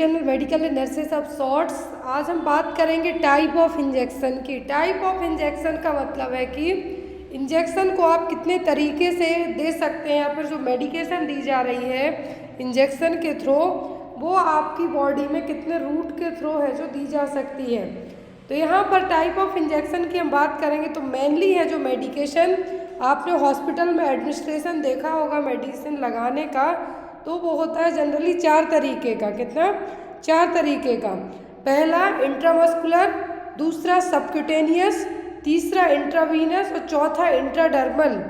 Medical nurses of shorts. आज हम बात करेंगे टाइप ऑफ इंजेक्शन की। टाइप ऑफ इंजेक्शन का मतलब है कि इंजेक्शन को आप कितने तरीके से दे सकते हैं या फिर जो मेडिकेशन दी जा रही है इंजेक्शन के थ्रू वो आपकी बॉडी में कितने रूट के थ्रू है जो दी जा सकती है। तो यहाँ पर टाइप ऑफ इंजेक्शन की हम बात करेंगे तो मेनली है जो मेडिकेशन आपने हॉस्पिटल में एडमिनिस्ट्रेशन देखा होगा मेडिसिन लगाने का, तो वो होता है जनरली 4 तरीके का। कितना? 4 तरीके का। पहला इंट्रामस्कुलर, दूसरा सबक्यूटेनियस, तीसरा इंट्रावीनस और चौथा इंट्राडर्मल।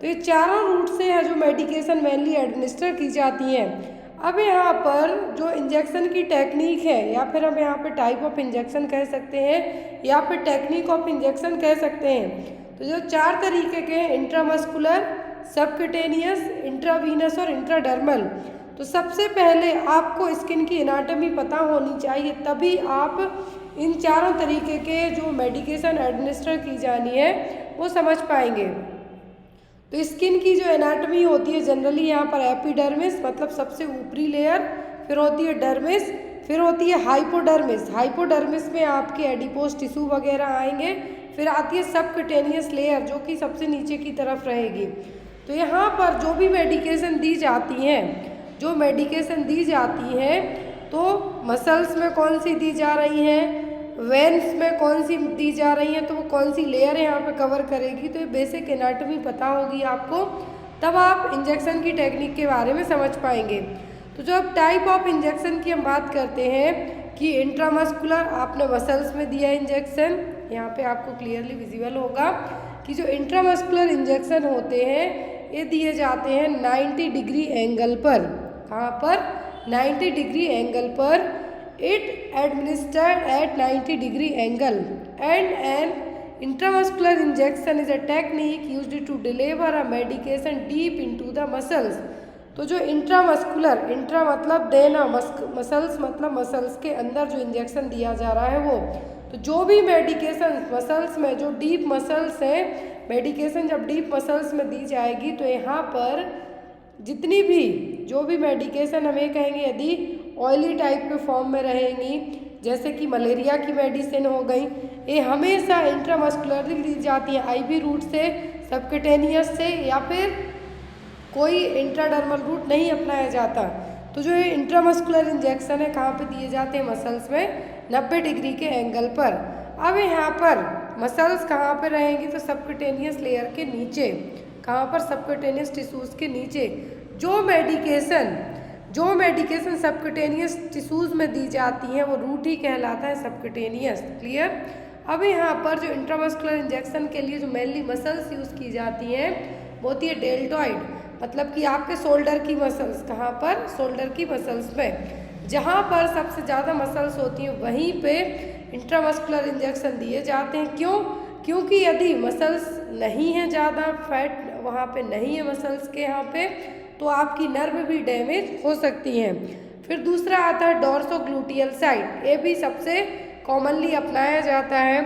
तो ये चारों रूट से है जो मेडिकेशन मेनली एडमिनिस्टर की जाती हैं। अब यहाँ पर जो इंजेक्शन की टेक्निक है या फिर हम यहाँ पे टाइप ऑफ इंजेक्शन कह सकते हैं या फिर टेक्निक ऑफ इंजेक्शन कह सकते हैं। तो जो 4 तरीके के हैं इंट्रामस्कुलर, सबक्यूटेनियस, इंट्रावीनस और इंट्राडर्मल। तो सबसे पहले आपको स्किन की एनाटॉमी पता होनी चाहिए, तभी आप इन चारों तरीके के जो मेडिकेशन एडमिनिस्टर की जानी है वो समझ पाएंगे। तो स्किन की जो एनाटॉमी होती है जनरली यहाँ पर एपिडर्मिस मतलब सबसे ऊपरी लेयर, फिर होती है डर्मिस, फिर होती है हाइपोडर्मिस। हाइपोडर्मिस में आपके एडिपोज टिश्यू वगैरह आएंगे, फिर आती है सबक्यूटेनियस लेयर जो कि सबसे नीचे की तरफ रहेगी। तो यहाँ पर जो भी मेडिकेशन दी जाती हैं तो मसल्स में कौन सी दी जा रही हैं, वेन्स में कौन सी दी जा रही हैं, तो वो कौन सी लेयर यहाँ पे कवर करेगी। तो ये बेसिक एनाटॉमी पता होगी आपको, तब आप इंजेक्शन की टेक्निक के बारे में समझ पाएंगे। तो जब टाइप ऑफ इंजेक्शन की हम बात करते हैं कि इंट्रामस्कुलर आपने मसल्स में दिया इंजेक्शन, यहाँ पे आपको क्लियरली विजिबल होगा कि जो इंट्रामस्कुलर इंजेक्शन होते हैं ये दिए जाते हैं 90 डिग्री एंगल पर। कहाँ पर? 90 डिग्री एंगल पर। It administered at 90 degree angle and an intramuscular injection is a technique used to deliver a medication deep into the muscles. तो जो इंट्रामस्कुलर, इंट्रा मतलब देना, मसल्स मतलब मसल्स के अंदर जो इंजेक्शन दिया जा रहा है वो, तो जो भी मेडिकेशन मसल्स में जो डीप मसल्स हैं, मेडिकेशन जब डीप मसल्स में दी जाएगी तो यहाँ पर जितनी भी जो भी मेडिकेशन हमें कहेंगे यदि ऑयली टाइप के फॉर्म में रहेंगी, जैसे कि मलेरिया की मेडिसिन हो गई, ये हमेशा इंट्रामस्कुलर दी जाती है आईवी रूट से, सबक्यूटेनियस से, या फिर कोई इंट्राडर्मल रूट नहीं अपनाया जाता। तो जो ये इंट्रामस्कुलर इंजेक्शन है कहाँ पे दिए जाते हैं? मसल्स में 90 डिग्री के एंगल पर। अब यहाँ पर मसल्स कहाँ पे रहेंगी? तो सबक्यूटेनियस लेयर के नीचे। कहाँ पर? सबक्यूटेनियस टिश्यूज़ के नीचे। जो मेडिकेशन सबक्यूटेनियस टिश्यूज़ में दी जाती हैं वो रूट ही कहलाता है सबक्यूटेनियस। क्लियर? अब यहाँ पर जो इंट्रामस्कुलर इंजेक्शन के लिए जो मेनली मसल्स यूज़ की जाती हैं वो होती है डेल्टॉइड, मतलब कि आपके शोल्डर की मसल्स। कहाँ पर? शोल्डर की मसल्स में। जहाँ पर सबसे ज़्यादा मसल्स होती हैं वहीं पे इंट्रामस्कुलर इंजेक्शन दिए जाते हैं। क्यों? क्योंकि यदि मसल्स नहीं है ज़्यादा, फैट वहाँ पे नहीं है मसल्स के यहाँ पे, तो आपकी नर्व भी डैमेज हो सकती हैं। फिर दूसरा आता है डॉर्सोग्लूटियल साइट, ये भी सबसे कॉमनली अपनाया जाता है।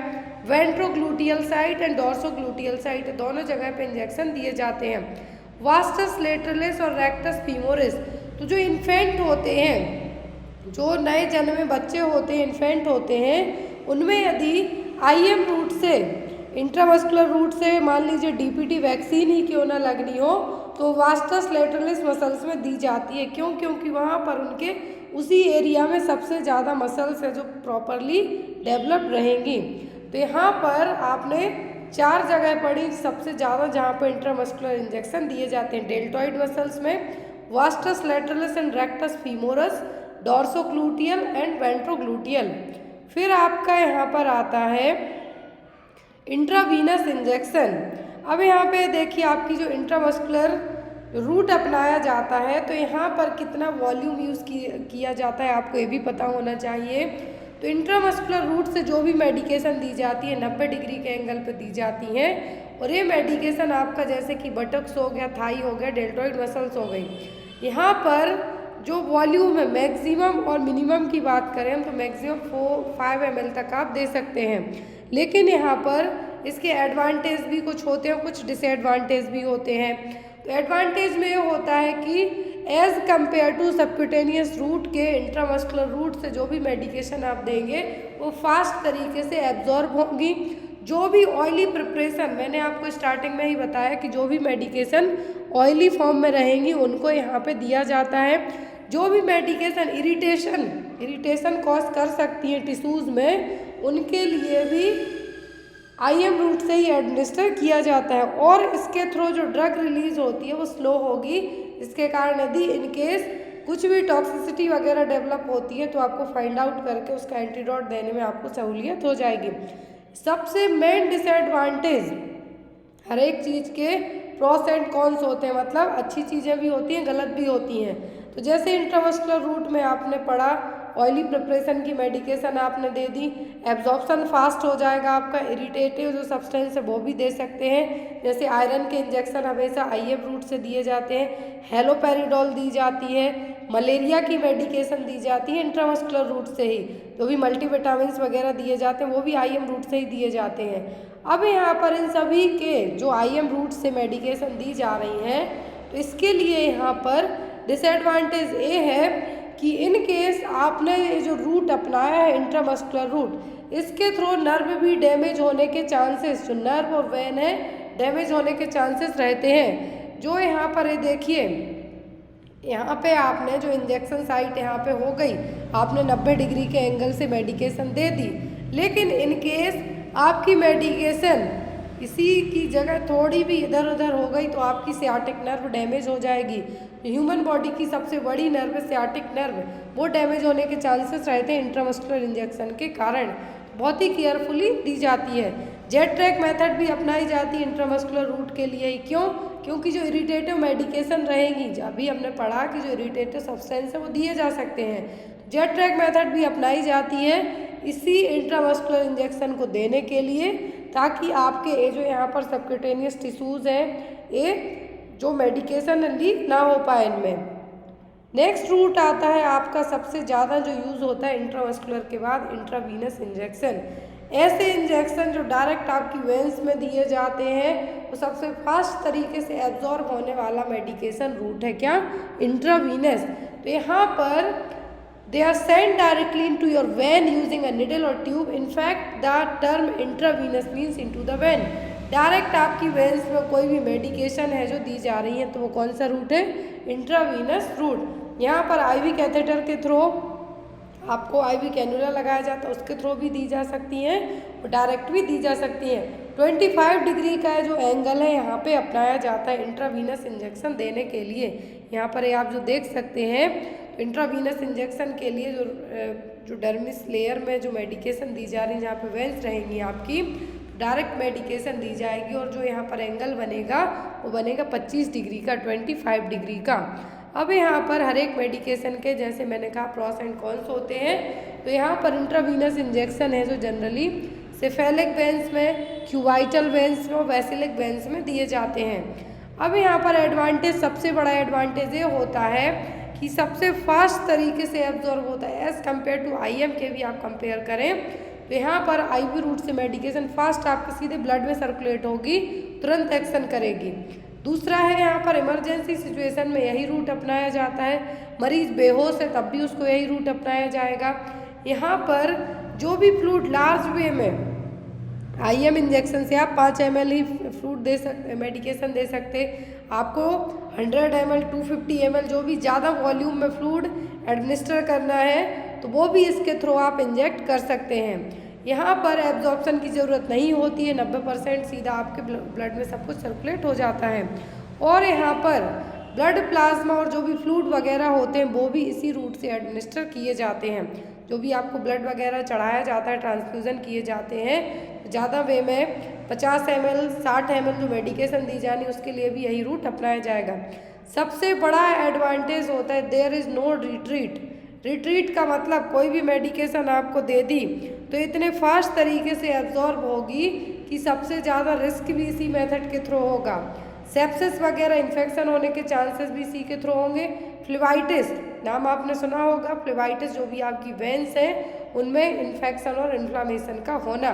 वेंट्रोग्लूटियल साइट एंड डॉर्सोग्लूटियल साइट दोनों जगह पे इंजेक्शन दिए जाते हैं। वास्टस लेटरलिस और रेक्टस फीमोरिस, तो जो इन्फेंट होते हैं, जो नए जन्मे बच्चे होते हैं, इन्फेंट होते हैं, उनमें यदि आईएम रूट से, इंट्रामस्कुलर रूट से मान लीजिए डीपीटी वैक्सीन ही क्यों ना लगनी हो, तो वास्टस लेटरलिस मसल्स में दी जाती है। क्यों? क्योंकि वहाँ पर उनके उसी एरिया में सबसे ज़्यादा मसल्स है जो प्रॉपरली डेवलप्ड रहेंगी। तो यहाँ पर आपने 4 जगह पढ़ी सबसे ज़्यादा जहाँ पर इंट्रामस्कुलर इंजेक्शन दिए जाते हैं, डेल्टॉइड मसल्स में, vastus lateralis and rectus femoris, dorsogluteal and ventrogluteal. फिर आपका यहाँ पर आता है इंट्रावीनस इंजेक्शन। अब यहाँ पे देखिए आपकी जो इंट्रामस्कुलर रूट अपनाया जाता है तो यहाँ पर कितना वॉल्यूम यूज़ किया जाता है आपको ये भी पता होना चाहिए। तो इंट्रामस्कुलर रूट से जो भी मेडिकेशन दी जाती है 90 डिग्री के एंगल पर दी जाती हैं, और ये मेडिकेशन आपका जैसे कि बटक्स हो गया, थाई हो गया, डेल्टॉइड मसल्स हो गई, यहाँ पर जो वॉल्यूम है मैक्सिमम और मिनिमम की बात करें हम तो मैक्सिमम 5 ml तक आप दे सकते हैं। लेकिन यहाँ पर इसके एडवांटेज भी कुछ होते हैं, कुछ डिसएडवांटेज भी होते हैं। तो एडवांटेज में ये होता है कि as compared to subcutaneous route के इंट्रामस्कुलर रूट से जो भी मेडिकेशन आप देंगे वो फास्ट तरीके से एब्जॉर्ब होंगी। जो भी ऑयली प्रिपरेशन, मैंने आपको स्टार्टिंग में ही बताया कि जो भी मेडिकेशन ऑयली फॉर्म में रहेंगी उनको यहाँ पे दिया जाता है। जो भी मेडिकेशन इरिटेशन कॉज कर सकती हैं टिश्यूज़ में, उनके लिए भी IM रूट से ही एडमिनिस्टर किया जाता है और इसके थ्रू जो ड्रग रिलीज होती है वो स्लो होगी। इसके कारण यदि इनकेस कुछ भी टॉक्सिसिटी वगैरह डेवलप होती है तो आपको फाइंड आउट करके उसका एंटीडोट देने में आपको सहूलियत हो जाएगी। सबसे मेन डिसएडवांटेज, हर एक चीज़ के प्रोस एंड कॉन्स होते हैं, मतलब अच्छी चीज़ें भी होती हैं, गलत भी होती हैं। तो जैसे इंट्रामस्कुलर रूट में आपने पढ़ा, ऑयली प्रिपरेशन की मेडिकेशन आपने दे दी, एब्जॉर्प्शन फास्ट हो जाएगा आपका। इरिटेटिव जो सब्सटेंस है वो भी दे सकते हैं, जैसे आयरन के इंजेक्शन हमेशा IM रूट से दिए जाते हैं, हेलोपेरिडोल दी जाती है, मलेरिया की मेडिकेशन दी जाती है इंट्रामस्कुलर रूट से ही, जो भी मल्टीविटामिन वगैरह दिए जाते हैं वो भी IM रूट से ही दिए जाते हैं। अब यहाँ पर इन सभी के जो IM रूट से मेडिकेशन दी जा रही हैं, तो इसके लिए यहाँ पर डिसएडवांटेज ये है कि इन केस आपने ये जो रूट अपनाया है इंट्रामस्कुलर रूट, इसके थ्रू नर्व भी डैमेज होने के चांसेस, जो नर्व और वेन है डैमेज होने के चांसेस रहते हैं। जो यहाँ पर ये देखिए, यहाँ पे आपने जो इंजेक्शन साइट यहाँ पे हो गई, आपने 90 डिग्री के एंगल से मेडिकेशन दे दी, लेकिन इन केस आपकी मेडिकेशन इसी की जगह थोड़ी भी इधर उधर हो गई तो आपकी सियाटिक नर्व डैमेज हो जाएगी। ह्यूमन बॉडी की सबसे बड़ी नर्व सियाटिक नर्व, वो डैमेज होने के चांसेस रहते हैं इंट्रामस्कुलर इंजेक्शन के कारण। बहुत ही केयरफुली दी जाती है। जेट ट्रैक मेथड भी अपनाई जाती है इंट्रामस्कुलर रूट के लिए ही। क्यों? क्योंकि जो इरिटेटिव मेडिकेशन रहेंगी, अभी हमने पढ़ा कि जो इरिटेटिव सब्सटेंस है वो दिए जा सकते हैं, जेट ट्रैक मेथड भी अपनाई जाती है इसी इंट्रामस्कुलर इंजेक्शन को देने के लिए, ताकि आपके ये जो यहाँ पर सबक्यूटेनियस टिश्यूज़ हैं, ये जो मेडिकेशन लीक ना हो पाए इनमें। नेक्स्ट रूट आता है आपका सबसे ज़्यादा जो यूज़ होता है इंट्रामस्कुलर के बाद, इंट्रावीनस इंजेक्शन। ऐसे इंजेक्शन जो डायरेक्ट आपकी वेंस में दिए जाते हैं, वो सबसे फास्ट तरीके से एब्जॉर्ब होने वाला मेडिकेशन रूट है क्या? इंट्रावीनस। तो यहाँ पर they are sent directly into your vein using a needle or tube. In fact, the term intravenous means into the vein. Direct आपकी वेंस में कोई भी मेडिकेशन है जो दी जा रही है तो वो कौन सा रूट है? Intravenous route. यहाँ पर IV कैथेटर के थ्रू आपको IV कैनुला लगाया जाता है, उसके थ्रू भी दी जा सकती हैं और डायरेक्ट भी दी जा सकती हैं। 25 डिग्री का जो एंगल है यहाँ पे अपनाया जाता है इंट्रावीनस इंजेक्शन देने के लिए। यहाँ पर आप जो देख सकते हैं, इंट्रावीनस इंजेक्शन के लिए जो डर्मिस लेयर में जो मेडिकेशन दी जा रही है, जहाँ पे वेंस रहेंगी आपकी, डायरेक्ट मेडिकेशन दी जाएगी और जो यहाँ पर एंगल बनेगा वो बनेगा 25 डिग्री का, 25 डिग्री का। अब यहाँ पर हर एक मेडिकेशन के, जैसे मैंने कहा, प्रोस एंड कॉन्स होते हैं। तो यहाँ पर इंट्रावीनस इंजेक्शन है जो जनरली सेफेलिक वेंस में, क्यूबाइटल वेंस में और वैसिलिक वेंस में दिए जाते हैं। अब यहाँ पर एडवांटेज, सबसे बड़ा एडवांटेज ये होता है कि सबसे फास्ट तरीके से एब्जॉर्ब होता है एज़ कम्पेयर टू IM के भी आप कंपेयर करें तो यहाँ पर IV रूट से मेडिकेशन फास्ट आपके सीधे ब्लड में सर्कुलेट होगी, तुरंत एक्शन करेगी। दूसरा है यहाँ पर इमरजेंसी सिचुएशन में यही रूट अपनाया जाता है। मरीज बेहोश है तब भी उसको यही रूट अपनाया जाएगा। यहाँ पर जो भी फ्लूइड लार्ज वे में IM इंजेक्शन से आप 5 ml ही फ्लूइड दे सकते, मेडिकेशन दे सकते। आपको 100 ml 250 ml जो भी ज़्यादा वॉल्यूम में फ्लूइड एडमिनिस्टर करना है तो वो भी इसके थ्रू आप इंजेक्ट कर सकते हैं। यहाँ पर एब्जॉर्प्शन की ज़रूरत नहीं होती है, 90% सीधा आपके ब्लड में सब कुछ सर्कुलेट हो जाता है। और यहाँ पर ब्लड प्लाज्मा और जो भी फ्लूइड वगैरह होते हैं वो भी इसी रूट से एडमिनिस्टर किए जाते हैं। जो भी आपको ब्लड वगैरह चढ़ाया जाता है, ट्रांसफ्यूज़न किए जाते हैं, ज़्यादा वे में 50 ml 60 ml जो मेडिकेशन दी जानी उसके लिए भी यही रूट अपनाया जाएगा। सबसे बड़ा एडवांटेज होता है there is no retreat. Retreat का मतलब कोई भी मेडिकेशन आपको दे दी तो इतने फास्ट तरीके से एब्जॉर्ब होगी कि सबसे ज़्यादा रिस्क भी इसी मेथड के थ्रू होगा। सेप्सिस वगैरह इन्फेक्शन होने के चांसेस भी इसी के थ्रू होंगे। फ्लेवाइटिस नाम आपने सुना होगा, फ्लेवाइटिस जो भी आपकी वेंस है उनमें इन्फेक्शन और इन्फ्लामेशन का होना,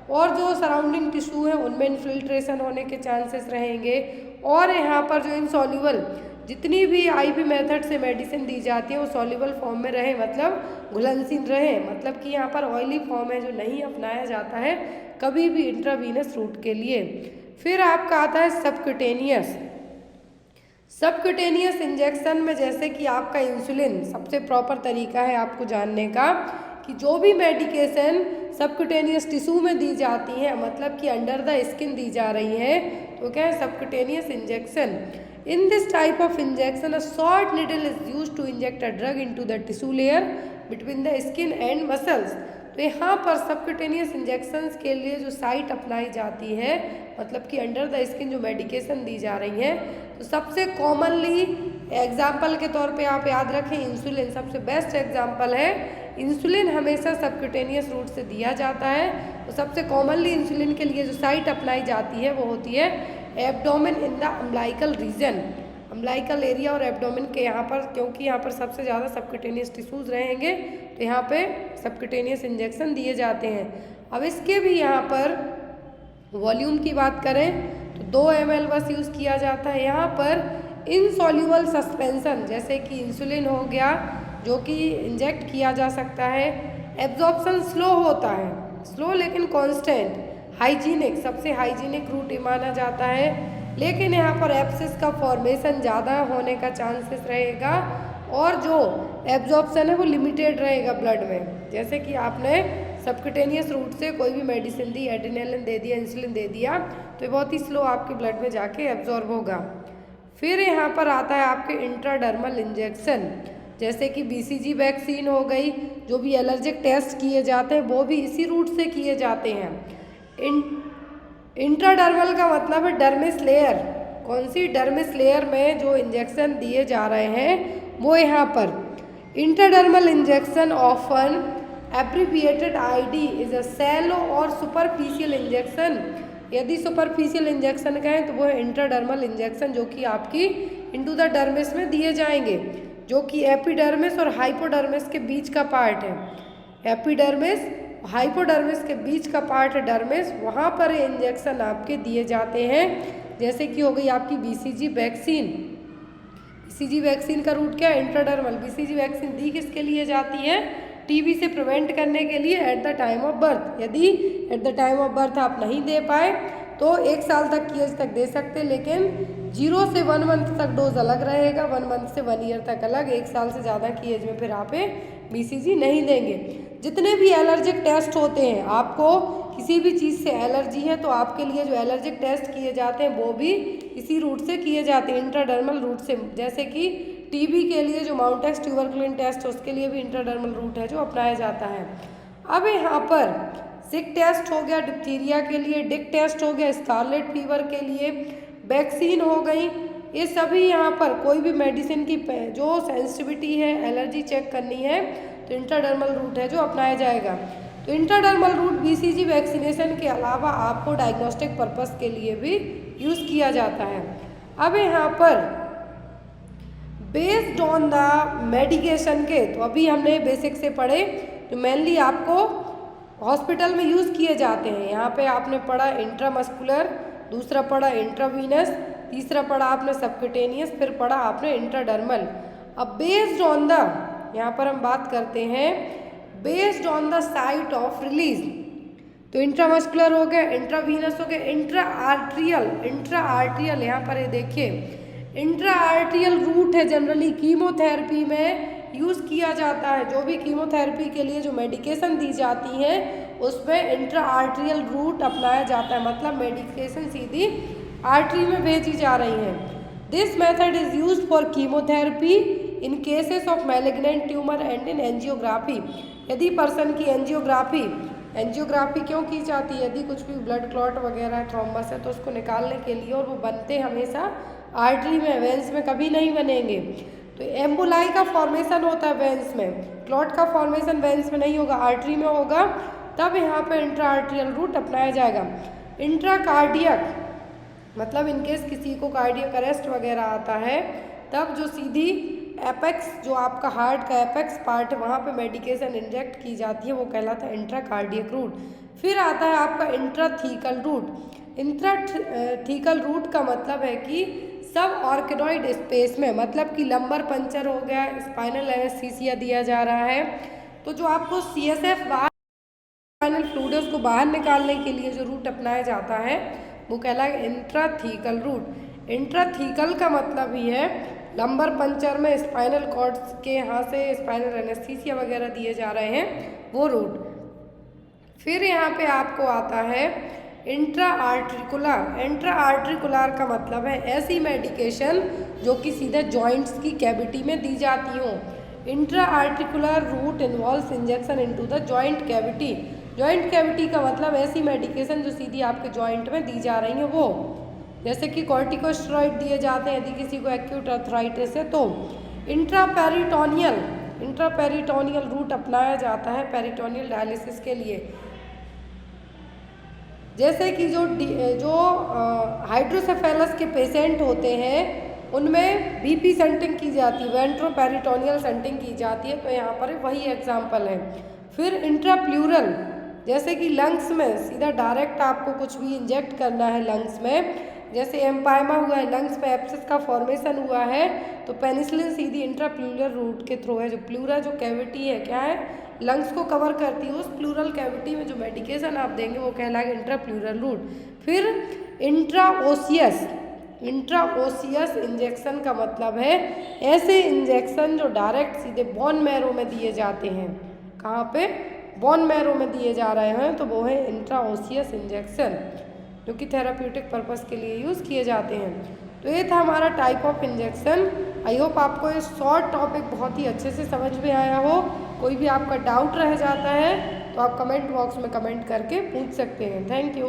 और जो सराउंडिंग टिश्यू है उनमें इन्फिल्ट्रेशन होने के चांसेस रहेंगे। और यहाँ पर जो इनसॉल्यूबल जितनी भी आईवी मेथड से मेडिसिन दी जाती है वो सॉल्युबल फॉर्म में रहे, मतलब घुलनशील रहे, मतलब कि यहाँ पर ऑयली फॉर्म है जो नहीं अपनाया जाता है कभी भी इंट्रावीनस रूट के लिए। फिर आपका आता है सबक्यूटेनियस। सबक्यूटेनियस इंजेक्शन में जैसे कि आपका इंसुलिन सबसे प्रॉपर तरीका है आपको जानने का कि जो भी मेडिकेशन सबक्यूटेनियस टिश्यू में दी जाती है, मतलब कि अंडर द स्किन दी जा रही है, तो क्या है subcutaneous injection. In this type of injection a short needle is used to inject a drug into the tissue layer between the skin and muscles. तो यहाँ पर सबक्यूटेनियस इंजेक्शंस के लिए जो साइट अपनाई जाती है, मतलब कि अंडर द स्किन जो मेडिकेशन दी जा रही है, तो सबसे कॉमनली एग्जाम्पल के तौर पे आप याद रखें इंसुलिन सबसे बेस्ट एग्जाम्पल है। इंसुलिन हमेशा सबक्यूटेनियस रूट से दिया जाता है। तो सबसे कॉमनली इंसुलिन के लिए जो साइट अपनाई जाती है वो होती है abdomen in the umbilical region, umbilical area और एब्डोमेन के यहाँ पर, क्योंकि यहाँ पर सबसे ज़्यादा सबक्यूटेनियस टिश्यूज़ रहेंगे तो यहाँ पे सबक्यूटेनियस इंजेक्शन दिए जाते हैं। अब इसके भी यहाँ पर वॉल्यूम की बात करें तो 2 ml बस यूज़ किया जाता है। यहाँ पर इनसॉल्युबल सस्पेंशन जैसे कि इंसुलिन हो गया जो कि इंजेक्ट किया जा सकता है। एब्जॉर्प्शन स्लो होता है, स्लो लेकिन कांस्टेंट। हाइजीनिक सबसे हाइजीनिक रूट माना जाता है, लेकिन यहाँ पर एब्सिस का फॉर्मेशन ज़्यादा होने का चांसेस रहेगा और जो एब्जॉर्प्शन है वो लिमिटेड रहेगा ब्लड में। जैसे कि आपने सबक्यूटेनियस रूट से कोई भी मेडिसिन दी, एड्रेनालिन दे दिया, इंसुलिन दे दिया, तो ये बहुत ही स्लो आपके ब्लड में जाके एब्जॉर्ब होगा। फिर यहाँ पर आता है आपके इंट्राडर्मल इंजेक्शन, जैसे कि BCG वैक्सीन हो गई। जो भी एलर्जिक टेस्ट किए जाते हैं वो भी इसी रूट से किए जाते हैं। इंट्राडर्मल का मतलब है डर्मिस लेयर। कौन सी? डर्मिस लेयर में जो इंजेक्शन दिए जा रहे हैं वो यहाँ पर intradermal injection often abbreviated ID is a shallow और सुपरफिशियल इंजेक्शन। यदि सुपरफिशियल इंजेक्शन कहें तो वो है इंट्राडर्मल इंजेक्शन जो कि आपकी इंटू द डर्मिस में दिए जाएंगे, जो कि एपिडर्मिस और हाइपोडर्मिस के बीच का पार्ट है। एपिडर्मिस हाइपोडर्मिस के बीच का पार्ट है डर्मिस, वहाँ पर इंजेक्शन आपके दिए जाते हैं। जैसे कि हो गई आपकी BCG वैक्सीन। BCG वैक्सीन का रूट क्या है? इंट्राडर्मल। BCG वैक्सीन दी किसके लिए जाती है? TB से प्रिवेंट करने के लिए at the time of birth. यदि at the time of birth आप नहीं दे पाए तो 1 साल तक की एज तक दे सकते, लेकिन 0 से 1 मंथ तक डोज अलग रहेगा, 1 मंथ से 1 ईयर तक अलग। 1 साल से ज़्यादा की एज में फिर आप BCG नहीं देंगे। जितने भी एलर्जिक टेस्ट होते हैं, आपको किसी भी चीज़ से एलर्जी है तो आपके लिए जो एलर्जिक टेस्ट किए जाते हैं वो भी इसी रूट से किए जाते हैं, इंट्राडर्मल रूट से। जैसे कि TB के लिए जो माउंटेक्स ट्यूबरकुलिन टेस्ट है उसके लिए भी इंट्राडर्मल रूट है जो अपनाया जाता है। अब यहाँ पर सिक टेस्ट हो गया डिप्थीरिया के लिए, डिक टेस्ट हो गया स्कारलेट फीवर के लिए, वैक्सीन हो गई। ये सभी यहाँ पर कोई भी मेडिसिन की जो सेंसिटिविटी है, एलर्जी चेक करनी है तो इंट्राडर्मल रूट है जो अपनाया जाएगा। तो इंट्राडर्मल रूट BCG वैक्सीनेशन के अलावा आपको डायग्नोस्टिक पर्पस के लिए भी यूज़ किया जाता है। अब यहाँ पर बेस्ड ऑन द मेडिकेशन के, तो अभी हमने बेसिक से पढ़े तो मेनली आपको हॉस्पिटल में यूज़ किए जाते हैं। यहाँ पे आपने पढ़ा इंट्रामस्कुलर, दूसरा पढ़ा इंट्रावीनस, तीसरा पढ़ा आपने सबक्यूटेनियस, फिर पढ़ा आपने इंट्राडर्मल। अब बेस्ड ऑन द, यहाँ पर हम बात करते हैं based on the site of release. तो इंट्रामस्कुलर हो गया, इंट्रावीनस हो गया, इंट्रा आर्ट्रियल यहाँ पर ये देखिए इंट्रा आर्ट्रियल रूट है जनरली कीमोथेरेपी में यूज़ किया जाता है। जो भी कीमोथेरेपी के लिए जो मेडिकेशन दी जाती है उसमें इंट्रा आर्ट्रियल रूट अपनाया जाता है, मतलब मेडिकेशन सीधी आर्टरी में भेजी जा रही है। This method is used for chemotherapy in cases of malignant tumour and in angiography. यदि पर्सन की एंजियोग्राफी क्यों की जाती है? यदि कुछ भी ब्लड क्लॉट वगैरह थ्रोम्बस है तो उसको निकालने के लिए, और वो बनते हमेशा आर्टरी में, वेंस में कभी नहीं बनेंगे। तो एम्बोलाई का फॉर्मेशन होता है वेंस में, क्लॉट का फॉर्मेशन वेंस में नहीं होगा, आर्टरी में होगा, तब यहाँ पे इंट्रा आर्ट्रियल रूट अपनाया जाएगा। इंट्रा कार्डियक मतलब इनकेस किसी को कार्डियक अरेस्ट वगैरह आता है तब जो सीधी एपेक्स, जो आपका हार्ट का एपेक्स पार्ट है वहाँ पे मेडिकेशन इंजेक्ट की जाती है, वो कहलाता है इंट्रा कार्डियक रूट। फिर आता है आपका इंट्राथीकल रूट। इंट्राथीकल रूट का मतलब है कि सब ऑर्गेनॉइड स्पेस में, मतलब कि लंबर पंचर हो गया, स्पाइनल एनेस्थीसिया दिया जा रहा है। तो जो आपको CSF बाहर स्पाइनल फ्लूइड है उसको बाहर निकालने के लिए जो रूट अपनाया जाता है वो कहलाएगा इंट्राथीकल रूट। इंट्राथीकल का मतलब ही है लंबर पंचर में स्पाइनल कॉर्ड्स के यहाँ से स्पाइनल एनेस्थीसिया वगैरह दिए जा रहे हैं वो रूट। फिर यहाँ पे आपको आता है इंट्रा आर्ट्रिकुलर। इंट्रा आर्ट्रिकुलर का मतलब है ऐसी मेडिकेशन जो कि सीधे जॉइंट्स की कैविटी में दी जाती हों। Intra articular route involves injection into the joint cavity. Joint cavity का मतलब ऐसी मेडिकेशन जो सीधी आपके जॉइंट में दी जा रही हैं वो, जैसे कि कॉर्टिकोस्टेरॉइड दिए जाते हैं यदि किसी को एक्यूट आर्थराइटिस है तो। इंट्रापेरिटोनियल रूट अपनाया जाता है पेरिटोनियल डायलिसिस के लिए। जैसे कि जो हाइड्रोसेफेलस के पेशेंट होते हैं उनमें BP सेंटिंग की जाती है, वेंट्रोपेरिटोनियल सेंटिंग की जाती है, तो यहाँ पर वही एग्जाम्पल है। फिर इंट्राप्लूरल, जैसे कि लंग्स में सीधा डायरेक्ट आपको कुछ भी इंजेक्ट करना है लंग्स में, जैसे एम्पायमा हुआ है, लंग्स में एब्सेस का फॉर्मेशन हुआ है तो पेनिसिलिन सीधी इंट्राप्लूरल रूट के थ्रू है। जो प्लूरा जो कैविटी है क्या है, लंग्स को कवर करती है, उस प्लूरल कैविटी में जो मेडिकेशन आप देंगे वो कहलाएगा इंट्राप्लूरल रूट। फिर इंट्राओसियस इंजेक्शन का मतलब है ऐसे इंजेक्शन जो डायरेक्ट सीधे बोन मैरो में दिए जाते हैं। कहाँ पे? बोन मैरो में दिए जा रहे हैं, तो वो है इंट्राओसियस इंजेक्शन, जो कि थेराप्यूटिक पर्पस के लिए यूज़ किए जाते हैं। तो ये था हमारा type of injection. I hope आपको ये शॉर्ट टॉपिक बहुत ही अच्छे से समझ में आया हो। कोई भी आपका डाउट रह जाता है तो आप कमेंट बॉक्स में कमेंट करके पूछ सकते हैं। Thank you.